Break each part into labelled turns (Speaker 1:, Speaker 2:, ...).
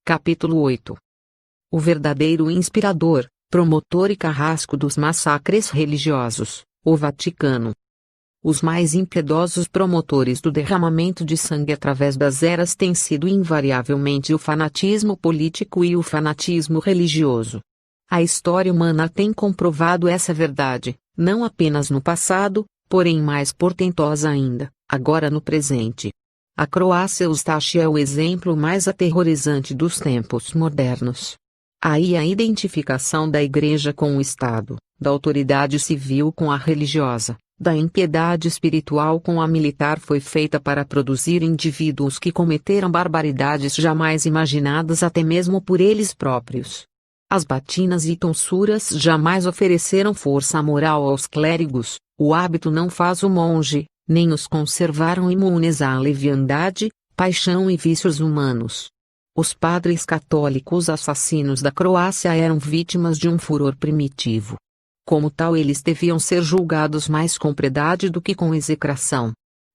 Speaker 1: Capítulo 8. O verdadeiro inspirador, promotor e carrasco dos massacres religiosos, o Vaticano. Os mais impiedosos promotores do derramamento de sangue através das eras têm sido invariavelmente o fanatismo político e o fanatismo religioso. A história humana tem comprovado essa verdade, não apenas no passado, porém mais portentosa ainda, agora no presente. A Croácia Ustaše é o exemplo mais aterrorizante dos tempos modernos. Aí a identificação da Igreja com o Estado, da autoridade civil com a religiosa, da impiedade espiritual com a militar foi feita para produzir indivíduos que cometeram barbaridades jamais imaginadas até mesmo por eles próprios. As batinas e tonsuras jamais ofereceram força moral aos clérigos, o hábito não faz o monge, nem os conservaram imunes à leviandade, paixão e vícios humanos. Os padres católicos assassinos da Croácia eram vítimas de um furor primitivo. Como tal, eles deviam ser julgados mais com piedade do que com execração.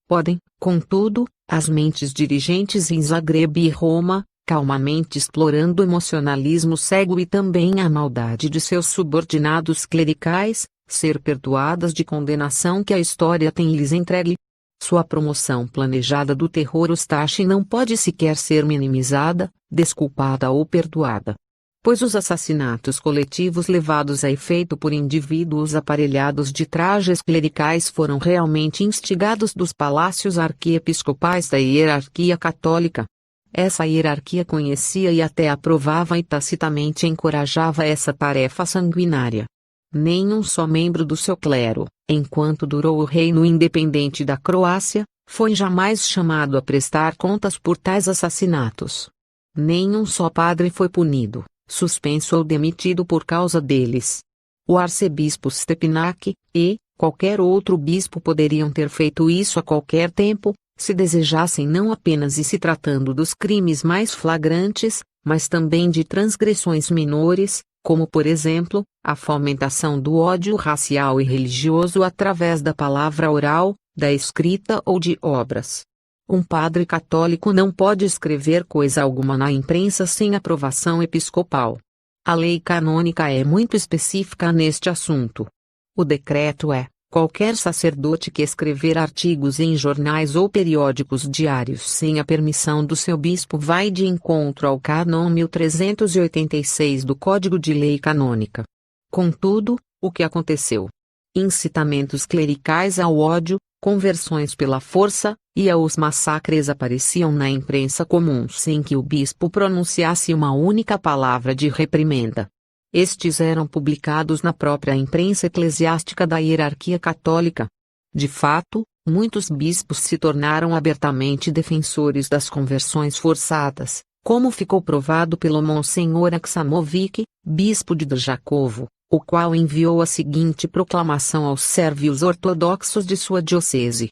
Speaker 1: Podem, contudo, as mentes dirigentes em Zagreb e Roma, calmamente explorando o emocionalismo cego e também a maldade de seus subordinados clericais, ser perdoadas de condenação que a história tem lhes entregue. Sua promoção planejada do terror Ustaše não pode sequer ser minimizada, desculpada ou perdoada. Pois os assassinatos coletivos levados a efeito por indivíduos aparelhados de trajes clericais foram realmente instigados dos palácios arquiepiscopais da hierarquia católica. Essa hierarquia conhecia e até aprovava e tacitamente encorajava essa tarefa sanguinária. Nenhum só membro do seu clero, enquanto durou o reino independente da Croácia, foi jamais chamado a prestar contas por tais assassinatos. Nenhum só padre foi punido, suspenso ou demitido por causa deles. O arcebispo Stepinac, e qualquer outro bispo poderiam ter feito isso a qualquer tempo, se desejassem, não apenas e se tratando dos crimes mais flagrantes, mas também de transgressões menores, como por exemplo, a fomentação do ódio racial e religioso através da palavra oral, da escrita ou de obras. Um padre católico não pode escrever coisa alguma na imprensa sem aprovação episcopal. A lei canônica é muito específica neste assunto. O decreto é: qualquer sacerdote que escrever artigos em jornais ou periódicos diários sem a permissão do seu bispo vai de encontro ao cânon 1386 do Código de Lei Canônica. Contudo, o que aconteceu? Incitamentos clericais ao ódio, conversões pela força, e aos massacres apareciam na imprensa comum sem que o bispo pronunciasse uma única palavra de reprimenda. Estes eram publicados na própria imprensa eclesiástica da hierarquia católica. De fato, muitos bispos se tornaram abertamente defensores das conversões forçadas, como ficou provado pelo Monsenhor Aksamovic, bispo de Drjakovo, o qual enviou a seguinte proclamação aos sérvios ortodoxos de sua diocese.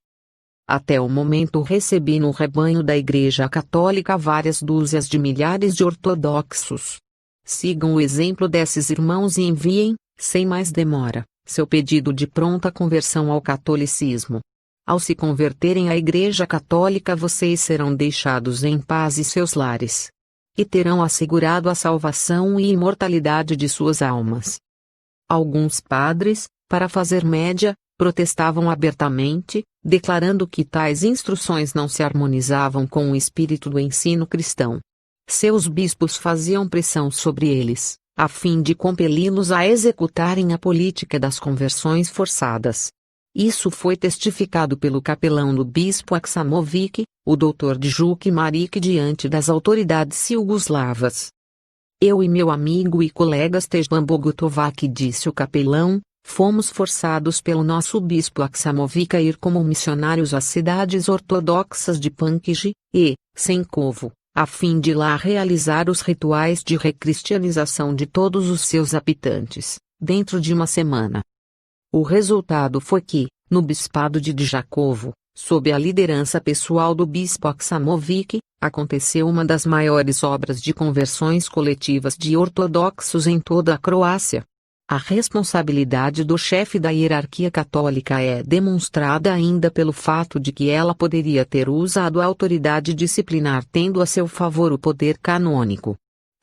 Speaker 1: Até o momento recebi no rebanho da Igreja Católica várias dúzias de milhares de ortodoxos. Sigam o exemplo desses irmãos e enviem, sem mais demora, seu pedido de pronta conversão ao catolicismo. Ao se converterem à Igreja Católica, vocês serão deixados em paz e seus lares. E terão assegurado a salvação e imortalidade de suas almas. Alguns padres, para fazer média, protestavam abertamente, declarando que tais instruções não se harmonizavam com o espírito do ensino cristão. Seus bispos faziam pressão sobre eles, a fim de compeli-los a executarem a política das conversões forçadas. Isso foi testificado pelo capelão do bispo Aksamovic, o Dr. Djuk Maric, diante das autoridades iugoslavas. Eu e meu amigo e colega Stejan Bogutovac, disse o capelão, fomos forçados pelo nosso bispo Aksamovic a ir como missionários às cidades ortodoxas de Pankiji e Senkovo, a fim de lá realizar os rituais de recristianização de todos os seus habitantes, dentro de uma semana. O resultado foi que, no bispado de Drjakovo, sob a liderança pessoal do bispo Aksamovic, aconteceu uma das maiores obras de conversões coletivas de ortodoxos em toda a Croácia. A responsabilidade do chefe da hierarquia católica é demonstrada ainda pelo fato de que ela poderia ter usado a autoridade disciplinar tendo a seu favor o poder canônico.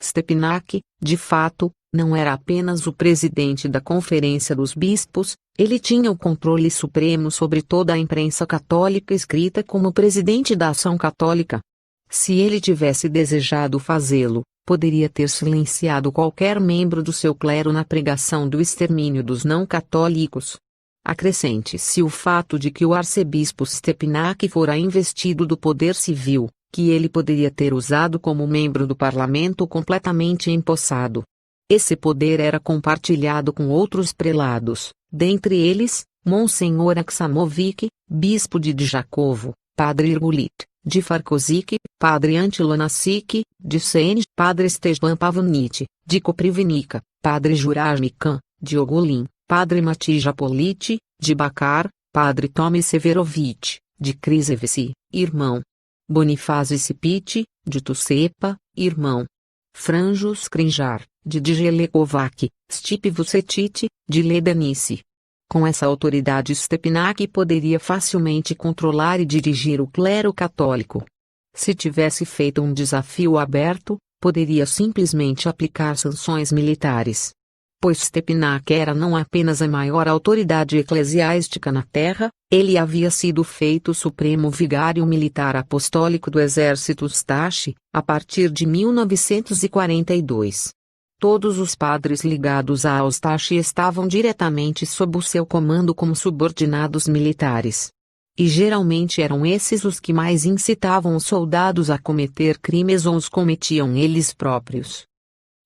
Speaker 1: Stepinac, de fato, não era apenas o presidente da Conferência dos Bispos, ele tinha o controle supremo sobre toda a imprensa católica escrita como presidente da Ação Católica. Se ele tivesse desejado fazê-lo, poderia ter silenciado qualquer membro do seu clero na pregação do extermínio dos não-católicos. Acrescente-se o fato de que o arcebispo Stepinac fora investido do poder civil, que ele poderia ter usado como membro do parlamento completamente empossado. Esse poder era compartilhado com outros prelados, dentre eles, Monsenhor Aksamovic, bispo de Djakovo, Padre Irgulit, de Farkozik, Padre Antilonasic, de Sene, Padre Stepan Pavonich, de Koprivnica, Padre Juraj-Mikan, de Ogulin, Padre Matija Politi, de Bakar, Padre Tomi Severovich, de Krizevci, irmão. Bonifácio Sipiti, de Tucepa, irmão. Franjos Krinjar, de Djelekovac, Stipe Vucetite, de Ledanice. Com essa autoridade Stepinac poderia facilmente controlar e dirigir o clero católico. Se tivesse feito um desafio aberto, poderia simplesmente aplicar sanções militares. Pois Stepinac era não apenas a maior autoridade eclesiástica na terra, ele havia sido feito supremo vigário militar apostólico do exército Stasi, a partir de 1942. Todos os padres ligados à Stasi estavam diretamente sob o seu comando como subordinados militares. E geralmente eram esses os que mais incitavam os soldados a cometer crimes ou os cometiam eles próprios.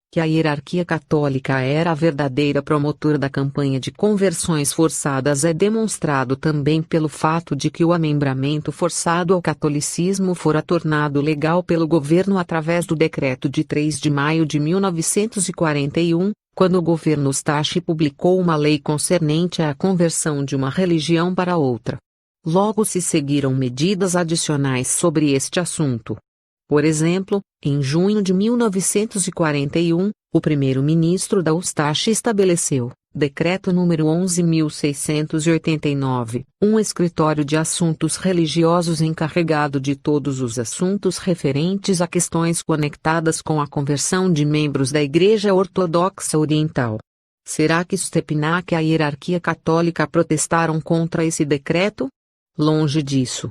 Speaker 1: Que a hierarquia católica era a verdadeira promotora da campanha de conversões forçadas é demonstrado também pelo fato de que o amembramento forçado ao catolicismo fora tornado legal pelo governo através do decreto de 3 de maio de 1941, quando o governo Stasi publicou uma lei concernente à conversão de uma religião para outra. Logo se seguiram medidas adicionais sobre este assunto. Por exemplo, em junho de 1941, o primeiro-ministro da Stasi estabeleceu, Decreto número 11.689, um escritório de assuntos religiosos encarregado de todos os assuntos referentes a questões conectadas com a conversão de membros da Igreja Ortodoxa Oriental. Será que Stepinac e a hierarquia católica protestaram contra esse decreto? Longe disso.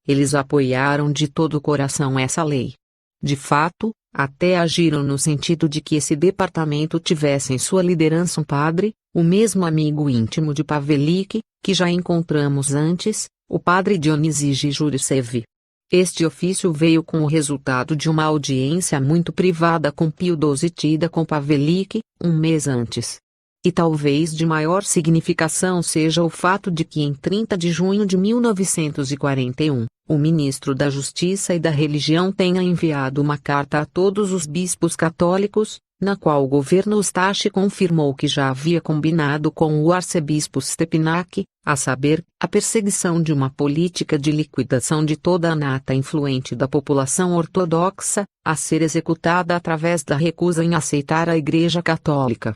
Speaker 1: Eles apoiaram de todo o coração essa lei. De fato, até agiram no sentido de que esse departamento tivesse em sua liderança um padre, o mesmo amigo íntimo de Pavelic, que já encontramos antes, o padre Dionísio Jurisev. Este ofício veio com o resultado de uma audiência muito privada com Pio XII tida com Pavelic, um mês antes. E talvez de maior significação seja o fato de que em 30 de junho de 1941, o ministro da Justiça e da Religião tenha enviado uma carta a todos os bispos católicos, na qual o governo Stasi confirmou que já havia combinado com o arcebispo Stepinac, a saber, a perseguição de uma política de liquidação de toda a nata influente da população ortodoxa, a ser executada através da recusa em aceitar a Igreja Católica.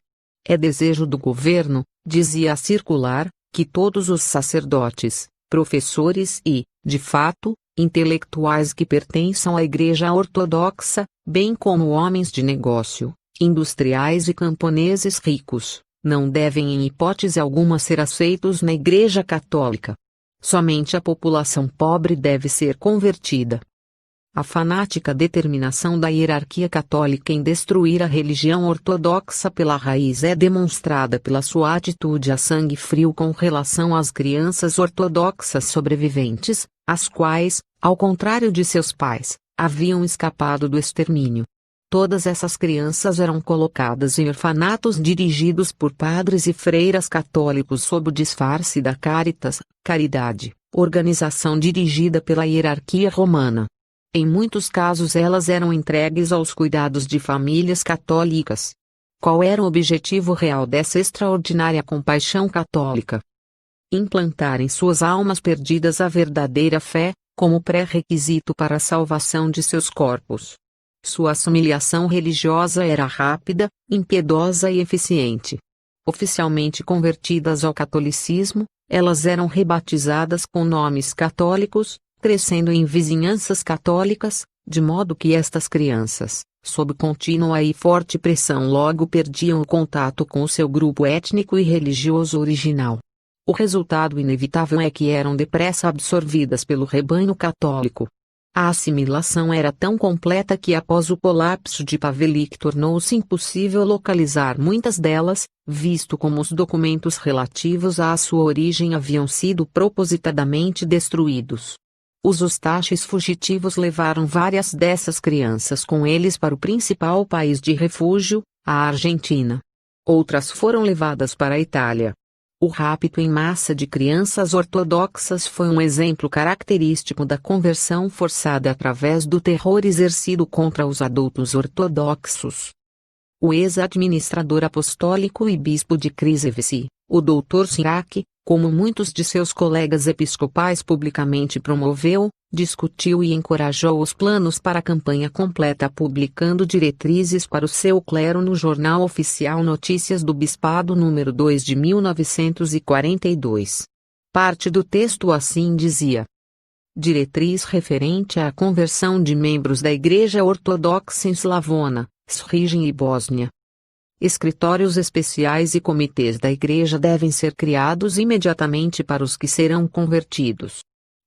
Speaker 1: É desejo do governo, dizia a circular, que todos os sacerdotes, professores e, de fato, intelectuais que pertençam à Igreja Ortodoxa, bem como homens de negócio, industriais e camponeses ricos, não devem em hipótese alguma ser aceitos na Igreja Católica. Somente a população pobre deve ser convertida. A fanática determinação da hierarquia católica em destruir a religião ortodoxa pela raiz é demonstrada pela sua atitude a sangue frio com relação às crianças ortodoxas sobreviventes, as quais, ao contrário de seus pais, haviam escapado do extermínio. Todas essas crianças eram colocadas em orfanatos dirigidos por padres e freiras católicos sob o disfarce da Caritas, caridade, organização dirigida pela hierarquia romana. Em muitos casos elas eram entregues aos cuidados de famílias católicas. Qual era o objetivo real dessa extraordinária compaixão católica? Implantar em suas almas perdidas a verdadeira fé, como pré-requisito para a salvação de seus corpos. Sua assimilação religiosa era rápida, impiedosa e eficiente. Oficialmente convertidas ao catolicismo, elas eram rebatizadas com nomes católicos, crescendo em vizinhanças católicas, de modo que estas crianças, sob contínua e forte pressão logo perdiam o contato com o seu grupo étnico e religioso original. O resultado inevitável é que eram depressa absorvidas pelo rebanho católico. A assimilação era tão completa que após o colapso de Pavelić tornou-se impossível localizar muitas delas, visto como os documentos relativos à sua origem haviam sido propositadamente destruídos. Os ustaches fugitivos levaram várias dessas crianças com eles para o principal país de refúgio, a Argentina. Outras foram levadas para a Itália. O rapto em massa de crianças ortodoxas foi um exemplo característico da conversão forçada através do terror exercido contra os adultos ortodoxos. O ex-administrador apostólico e bispo de Krševice, o Dr. Sirac, como muitos de seus colegas episcopais publicamente promoveu, discutiu e encorajou os planos para a campanha completa publicando diretrizes para o seu clero no Jornal Oficial Notícias do Bispado número 2 de 1942. Parte do texto assim dizia: diretriz referente à conversão de membros da Igreja Ortodoxa em Slavona, Srigem e Bósnia. Escritórios especiais e comitês da Igreja devem ser criados imediatamente para os que serão convertidos.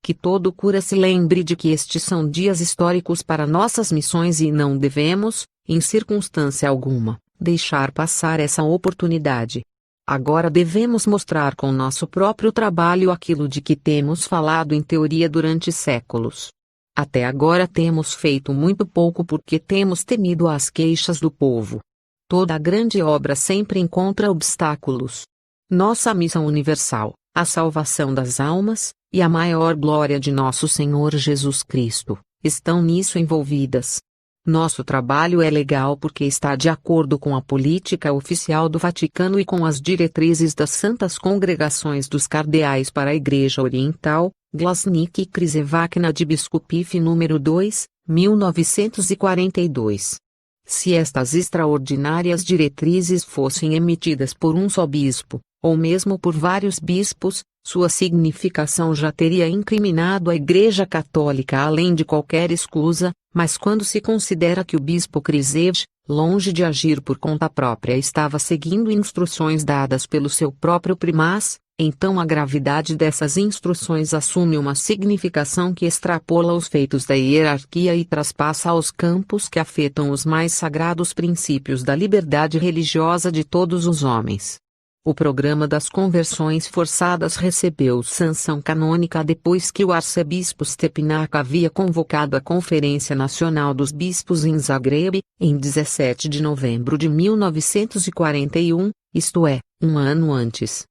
Speaker 1: Que todo cura se lembre de que estes são dias históricos para nossas missões e não devemos, em circunstância alguma, deixar passar essa oportunidade. Agora devemos mostrar com nosso próprio trabalho aquilo de que temos falado em teoria durante séculos. Até agora temos feito muito pouco porque temos temido as queixas do povo. Toda a grande obra sempre encontra obstáculos. Nossa missão universal, a salvação das almas, e a maior glória de nosso Senhor Jesus Cristo, estão nisso envolvidas. Nosso trabalho é legal porque está de acordo com a política oficial do Vaticano e com as diretrizes das Santas Congregações dos Cardeais para a Igreja Oriental, Glasnik e Krševačna de Biskupif número 2, 1942. Se estas extraordinárias diretrizes fossem emitidas por um só bispo, ou mesmo por vários bispos, sua significação já teria incriminado a Igreja Católica além de qualquer escusa, mas quando se considera que o bispo Kršević, longe de agir por conta própria, estava seguindo instruções dadas pelo seu próprio primaz, então a gravidade dessas instruções assume uma significação que extrapola os feitos da hierarquia e traspassa aos campos que afetam os mais sagrados princípios da liberdade religiosa de todos os homens. O programa das conversões forçadas recebeu sanção canônica depois que o arcebispo Stepinac havia convocado a Conferência Nacional dos Bispos em Zagreb, em 17 de novembro de 1941, isto é, um ano antes.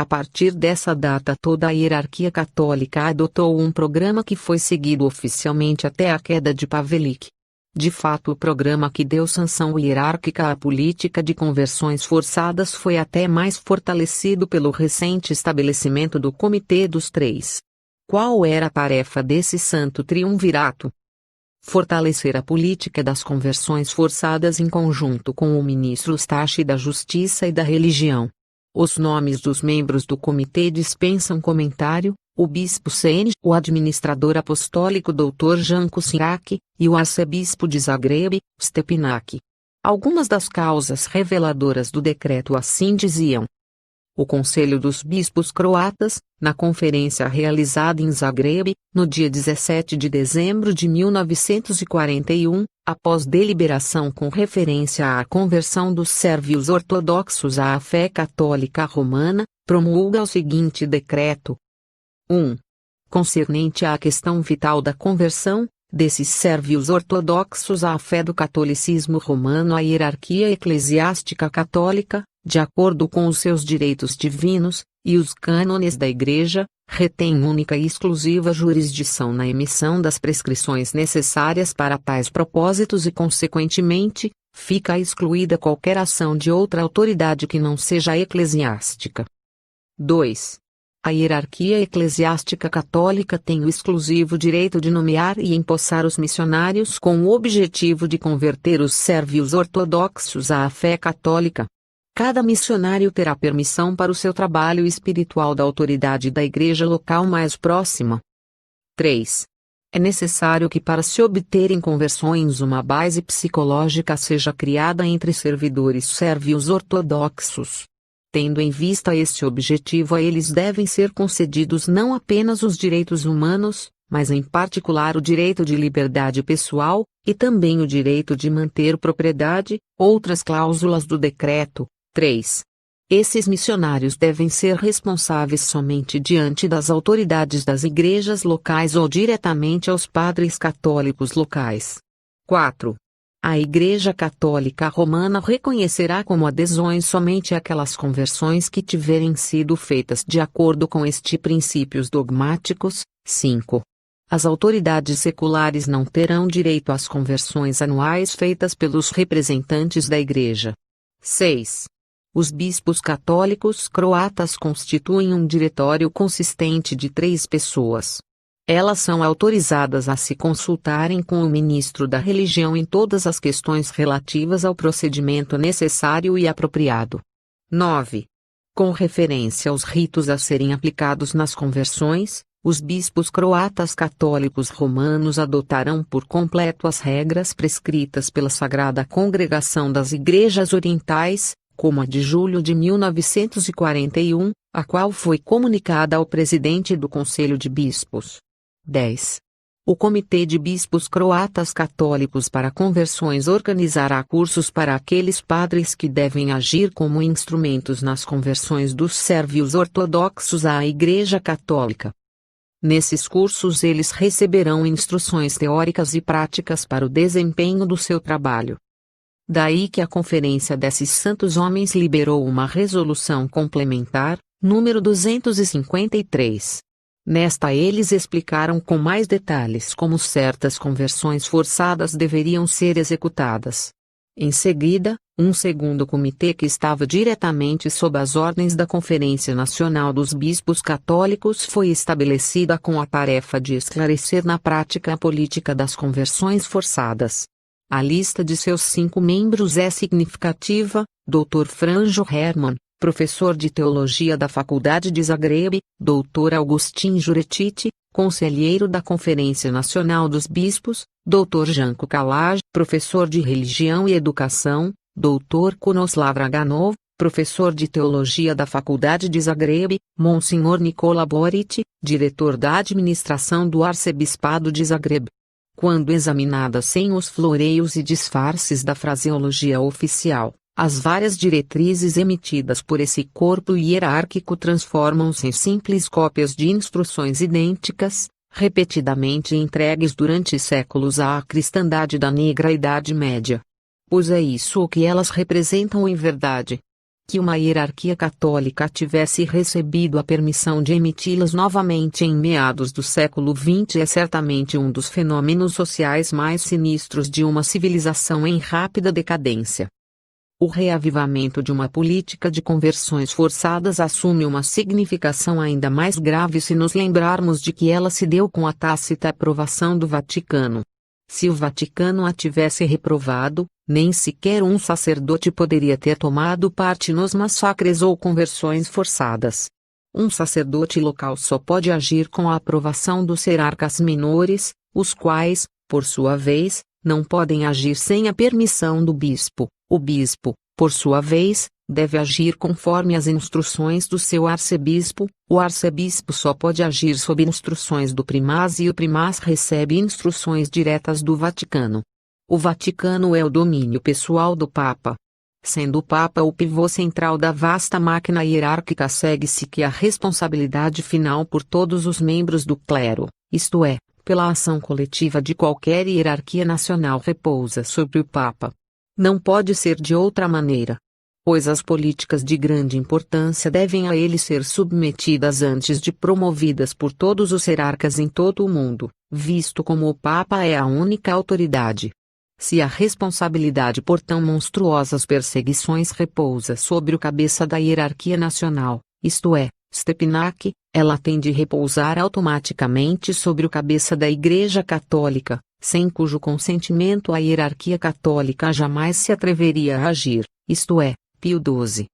Speaker 1: A partir dessa data toda a hierarquia católica adotou um programa que foi seguido oficialmente até a queda de Pavelić. De fato, o programa que deu sanção hierárquica à política de conversões forçadas foi até mais fortalecido pelo recente estabelecimento do Comitê dos Três. Qual era a tarefa desse santo triunvirato? Fortalecer a política das conversões forçadas em conjunto com o ministro Eustache da Justiça e da Religião. Os nomes dos membros do comitê dispensam comentário: o bispo Senić, o administrador apostólico Dr. Janko Sirac, e o arcebispo de Zagreb, Stepinac. Algumas das causas reveladoras do decreto assim diziam. O Conselho dos Bispos Croatas, na conferência realizada em Zagreb, no dia 17 de dezembro de 1941, após deliberação com referência à conversão dos sérvios ortodoxos à fé católica romana, promulga o seguinte decreto. 1. Concernente à questão vital da conversão desses sérvios ortodoxos à fé do catolicismo romano, a hierarquia eclesiástica católica, de acordo com os seus direitos divinos, e os cânones da Igreja, retém única e exclusiva jurisdição na emissão das prescrições necessárias para tais propósitos e, consequentemente, fica excluída qualquer ação de outra autoridade que não seja eclesiástica. 2. A hierarquia eclesiástica católica tem o exclusivo direito de nomear e empossar os missionários com o objetivo de converter os sérvios ortodoxos à fé católica. Cada missionário terá permissão para o seu trabalho espiritual da autoridade da igreja local mais próxima. 3. É necessário que para se obterem conversões uma base psicológica seja criada entre servidores sérvios ortodoxos. Tendo em vista este objetivo, a eles devem ser concedidos não apenas os direitos humanos, mas em particular o direito de liberdade pessoal, e também o direito de manter propriedade, outras cláusulas do decreto. 3. Esses missionários devem ser responsáveis somente diante das autoridades das igrejas locais ou diretamente aos padres católicos locais. 4. A Igreja Católica Romana reconhecerá como adesões somente aquelas conversões que tiverem sido feitas de acordo com estes princípios dogmáticos. 5. As autoridades seculares não terão direito às conversões anuais feitas pelos representantes da Igreja. 6. Os bispos católicos croatas constituem um diretório consistente de 3 pessoas. Elas são autorizadas a se consultarem com o ministro da religião em todas as questões relativas ao procedimento necessário e apropriado. 9. Com referência aos ritos a serem aplicados nas conversões, os bispos croatas católicos romanos adotarão por completo as regras prescritas pela Sagrada Congregação das Igrejas Orientais, como a de julho de 1941, a qual foi comunicada ao presidente do Conselho de Bispos. 10. O Comitê de Bispos Croatas Católicos para Conversões organizará cursos para aqueles padres que devem agir como instrumentos nas conversões dos sérvios ortodoxos à Igreja Católica. Nesses cursos eles receberão instruções teóricas e práticas para o desempenho do seu trabalho. Daí que a Conferência desses Santos Homens liberou uma resolução complementar, número 253. Nesta eles explicaram com mais detalhes como certas conversões forçadas deveriam ser executadas. Em seguida, um segundo comitê que estava diretamente sob as ordens da Conferência Nacional dos Bispos Católicos foi estabelecida com a tarefa de esclarecer na prática a política das conversões forçadas. A lista de seus 5 membros é significativa: Dr. Franjo Herman, professor de Teologia da Faculdade de Zagreb; Dr. Augustin Juretiti, conselheiro da Conferência Nacional dos Bispos; Dr. Janko Kalaj, professor de Religião e Educação; Dr. Krunoslav Draganov, professor de Teologia da Faculdade de Zagreb; Monsenhor Nikola Boric, diretor da administração do Arcebispado de Zagreb. Quando examinadas sem os floreios e disfarces da fraseologia oficial, as várias diretrizes emitidas por esse corpo hierárquico transformam-se em simples cópias de instruções idênticas, repetidamente entregues durante séculos à cristandade da Negra Idade Média. Pois é isso o que elas representam em verdade. Que uma hierarquia católica tivesse recebido a permissão de emiti-las novamente em meados do século XX é certamente um dos fenômenos sociais mais sinistros de uma civilização em rápida decadência. O reavivamento de uma política de conversões forçadas assume uma significação ainda mais grave se nos lembrarmos de que ela se deu com a tácita aprovação do Vaticano. Se o Vaticano a tivesse reprovado, nem sequer um sacerdote poderia ter tomado parte nos massacres ou conversões forçadas. Um sacerdote local só pode agir com a aprovação dos hierarcas menores, os quais, por sua vez, não podem agir sem a permissão do bispo. O bispo, por sua vez, deve agir conforme as instruções do seu arcebispo. O arcebispo só pode agir sob instruções do primaz e o primaz recebe instruções diretas do Vaticano. O Vaticano é o domínio pessoal do Papa. Sendo o Papa o pivô central da vasta máquina hierárquica, segue-se que a responsabilidade final por todos os membros do clero, isto é, pela ação coletiva de qualquer hierarquia nacional, repousa sobre o Papa. Não pode ser de outra maneira. Pois as políticas de grande importância devem a ele ser submetidas antes de promovidas por todos os hierarcas em todo o mundo, visto como o Papa é a única autoridade. Se a responsabilidade por tão monstruosas perseguições repousa sobre o cabeça da hierarquia nacional, isto é, Stepinac, ela tem de repousar automaticamente sobre o cabeça da Igreja Católica, sem cujo consentimento a hierarquia católica jamais se atreveria a agir, isto é, Pio XII.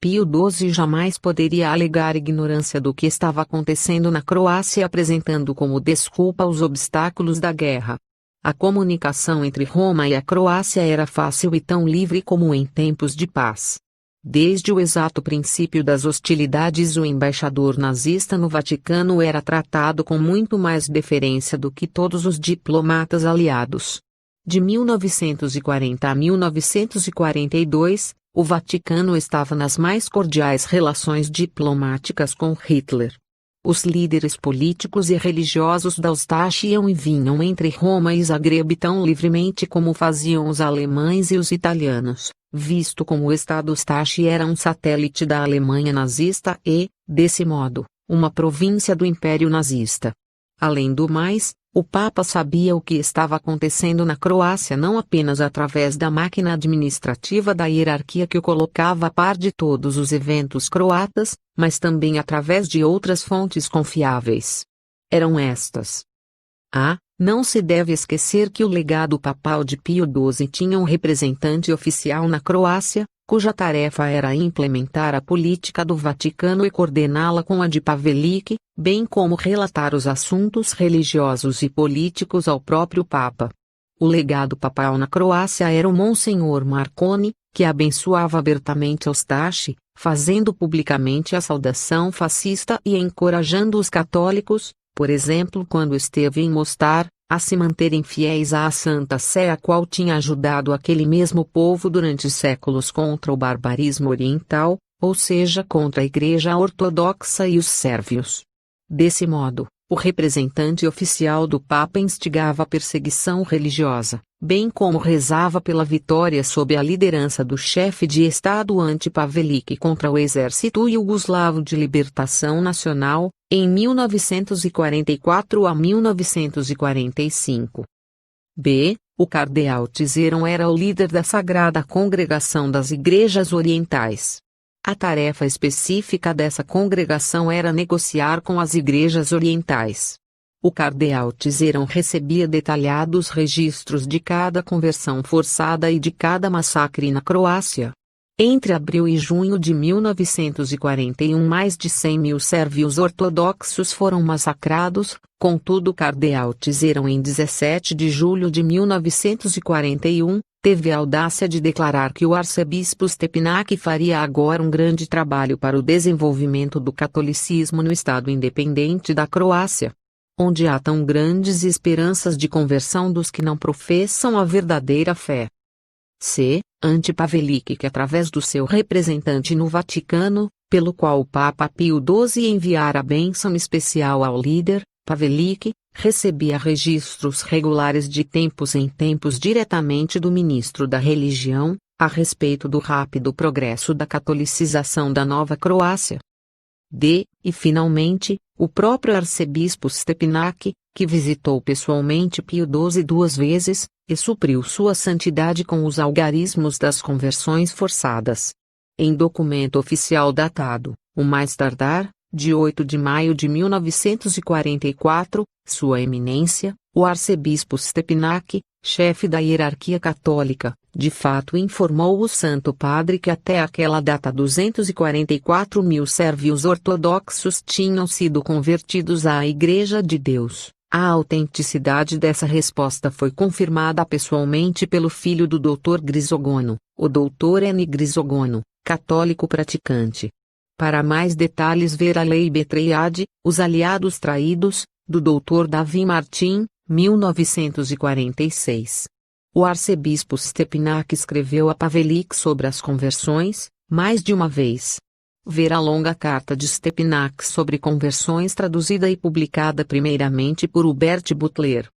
Speaker 1: Pio XII jamais poderia alegar ignorância do que estava acontecendo na Croácia, apresentando como desculpa os obstáculos da guerra. A comunicação entre Roma e a Croácia era fácil e tão livre como em tempos de paz. Desde o exato princípio das hostilidades, o embaixador nazista no Vaticano era tratado com muito mais deferência do que todos os diplomatas aliados. De 1940 a 1942, o Vaticano estava nas mais cordiais relações diplomáticas com Hitler. Os líderes políticos e religiosos da Ústria iam e vinham entre Roma e Zagreb tão livremente como faziam os alemães e os italianos, visto como o Estado Ústria era um satélite da Alemanha nazista e, desse modo, uma província do Império Nazista. Além do mais, o Papa sabia o que estava acontecendo na Croácia não apenas através da máquina administrativa da hierarquia que o colocava a par de todos os eventos croatas, mas também através de outras fontes confiáveis. Eram estas. Não se deve esquecer que o legado papal de Pio XII tinha um representante oficial na Croácia, cuja tarefa era implementar a política do Vaticano e coordená-la com a de Pavelić, bem como relatar os assuntos religiosos e políticos ao próprio Papa. O legado papal na Croácia era o Monsenhor Marconi, que abençoava abertamente Eustache, fazendo publicamente a saudação fascista e encorajando os católicos, por exemplo quando esteve em Mostar, a se manterem fiéis à Santa Sé, a qual tinha ajudado aquele mesmo povo durante séculos contra o barbarismo oriental, ou seja, contra a Igreja Ortodoxa e os sérvios. Desse modo, o representante oficial do Papa instigava a perseguição religiosa, bem como rezava pela vitória sob a liderança do chefe de Estado Ante-Pavelić contra o Exército Iugoslavo de Libertação Nacional, em 1944 a 1945. O cardeal Cizeron era o líder da Sagrada Congregação das Igrejas Orientais. A tarefa específica dessa congregação era negociar com as igrejas orientais. O cardeal Cizeron recebia detalhados registros de cada conversão forçada e de cada massacre na Croácia. Entre abril e junho de 1941, mais de 100.000 sérvios ortodoxos foram massacrados. Contudo, o cardeal Cizeron, em 17 de julho de 1941, teve a audácia de declarar que o arcebispo Stepinac faria agora um grande trabalho para o desenvolvimento do catolicismo no Estado independente da Croácia, onde há tão grandes esperanças de conversão dos que não professam a verdadeira fé. Ante-Pavelić, que através do seu representante no Vaticano, pelo qual o Papa Pio XII enviara a bênção especial ao líder, Pavelić, recebia registros regulares de tempos em tempos diretamente do ministro da Religião, a respeito do rápido progresso da catolicização da Nova Croácia. E finalmente, o próprio arcebispo Stepinac, que visitou pessoalmente Pio XII 2 vezes, e supriu sua santidade com os algarismos das conversões forçadas. Em documento oficial datado, o mais tardar, de 8 de maio de 1944, Sua Eminência, o arcebispo Stepinac, chefe da hierarquia católica, de fato informou o Santo Padre que até aquela data 244.000 sérvios ortodoxos tinham sido convertidos à Igreja de Deus. A autenticidade dessa resposta foi confirmada pessoalmente pelo filho do Dr. Grisogono, o Dr. N. Grisogono, católico praticante. Para mais detalhes, ver a Lei Betreiade, Os Aliados Traídos, do Dr. Davi Martim, 1946. O arcebispo Stepinac escreveu a Pavelić sobre as conversões, mais de uma vez. Ver a longa carta de Stepinac sobre conversões traduzida e publicada primeiramente por Hubert Butler,